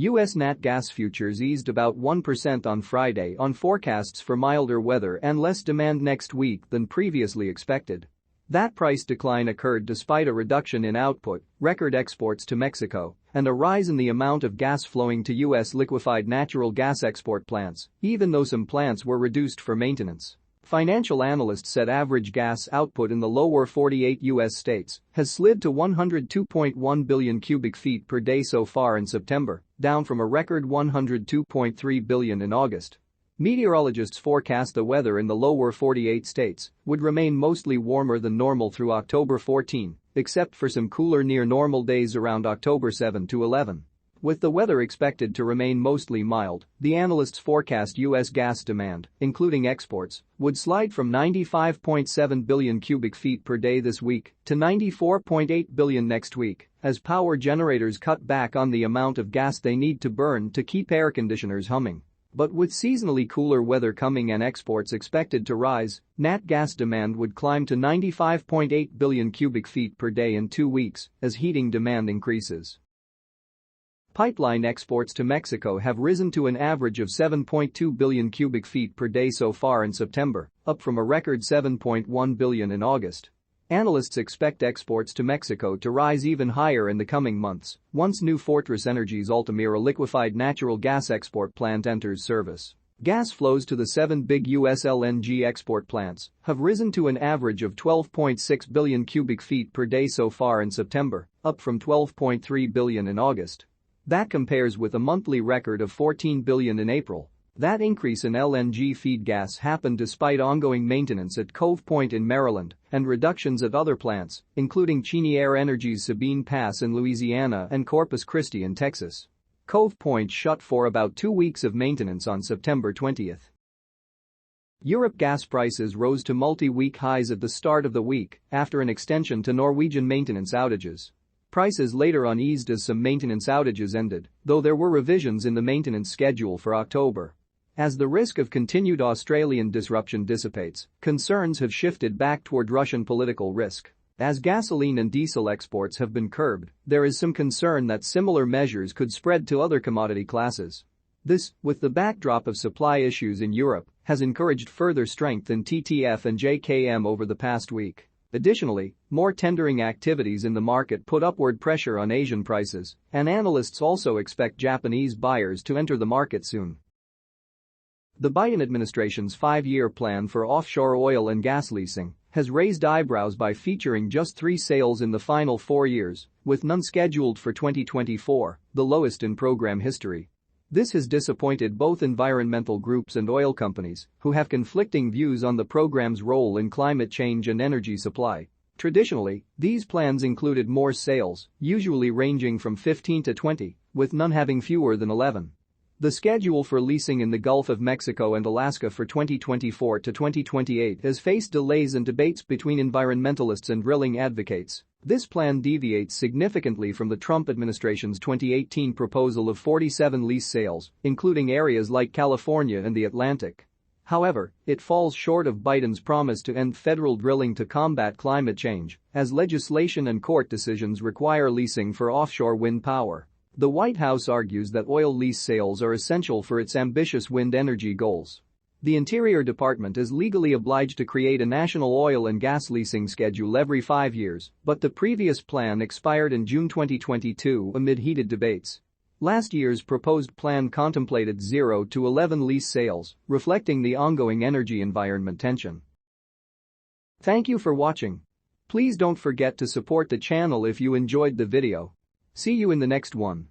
U.S. nat gas futures eased about 1% on Friday on forecasts for milder weather and less demand next week than previously expected. That price decline occurred despite a reduction in output, record exports to Mexico, and a rise in the amount of gas flowing to U.S. liquefied natural gas export plants, even though some plants were reduced for maintenance. Financial analysts said average gas output in the lower 48 U.S. states has slid to 102.1 billion cubic feet per day so far in September, down from a record 102.3 billion in August. Meteorologists forecast the weather in the lower 48 states would remain mostly warmer than normal through October 14, except for some cooler near-normal days around October 7 to 11. With the weather expected to remain mostly mild, the analysts forecast U.S. gas demand, including exports, would slide from 95.7 billion cubic feet per day this week to 94.8 billion next week, as power generators cut back on the amount of gas they need to burn to keep air conditioners humming. But with seasonally cooler weather coming and exports expected to rise, nat gas demand would climb to 95.8 billion cubic feet per day in 2 weeks as heating demand increases. Pipeline exports to Mexico have risen to an average of 7.2 billion cubic feet per day so far in September, up from a record 7.1 billion in August. Analysts expect exports to Mexico to rise even higher in the coming months once New Fortress Energy's Altamira liquefied natural gas export plant enters service. Gas flows to the 7 big U.S. LNG export plants have risen to an average of 12.6 billion cubic feet per day so far in September, up from 12.3 billion in August. That compares with a monthly record of 14 billion in April. That increase in LNG feed gas happened despite ongoing maintenance at Cove Point in Maryland and reductions at other plants, including Cheniere Energy's Sabine Pass in Louisiana and Corpus Christi in Texas. Cove Point shut for about 2 weeks of maintenance on September 20. Europe gas prices rose to multi-week highs at the start of the week after an extension to Norwegian maintenance outages. Prices later on eased as some maintenance outages ended, though there were revisions in the maintenance schedule for October. As the risk of continued Australian disruption dissipates, concerns have shifted back toward Russian political risk. As gasoline and diesel exports have been curbed, there is some concern that similar measures could spread to other commodity classes. This, with the backdrop of supply issues in Europe, has encouraged further strength in TTF and JKM over the past week. Additionally, more tendering activities in the market put upward pressure on Asian prices, and analysts also expect Japanese buyers to enter the market soon. The Biden administration's 5-year plan for offshore oil and gas leasing has raised eyebrows by featuring just 3 sales in the final 4 years, with none scheduled for 2024, the lowest in program history. This has disappointed both environmental groups and oil companies, who have conflicting views on the program's role in climate change and energy supply. Traditionally, these plans included more sales, usually ranging from 15 to 20, with none having fewer than 11. The schedule for leasing in the Gulf of Mexico and Alaska for 2024 to 2028 has faced delays and debates between environmentalists and drilling advocates. This plan deviates significantly from the Trump administration's 2018 proposal of 47 lease sales, including areas like California and the Atlantic. However, it falls short of Biden's promise to end federal drilling to combat climate change, as legislation and court decisions require leasing for offshore wind power. The White House argues that oil lease sales are essential for its ambitious wind energy goals. The Interior Department is legally obliged to create a national oil and gas leasing schedule every 5 years, but the previous plan expired in June 2022 amid heated debates. Last year's proposed plan contemplated 0 to 11 lease sales, reflecting the ongoing energy-environment tension. Thank you for watching. Please don't forget to support the channel if you enjoyed the video. See you in the next one.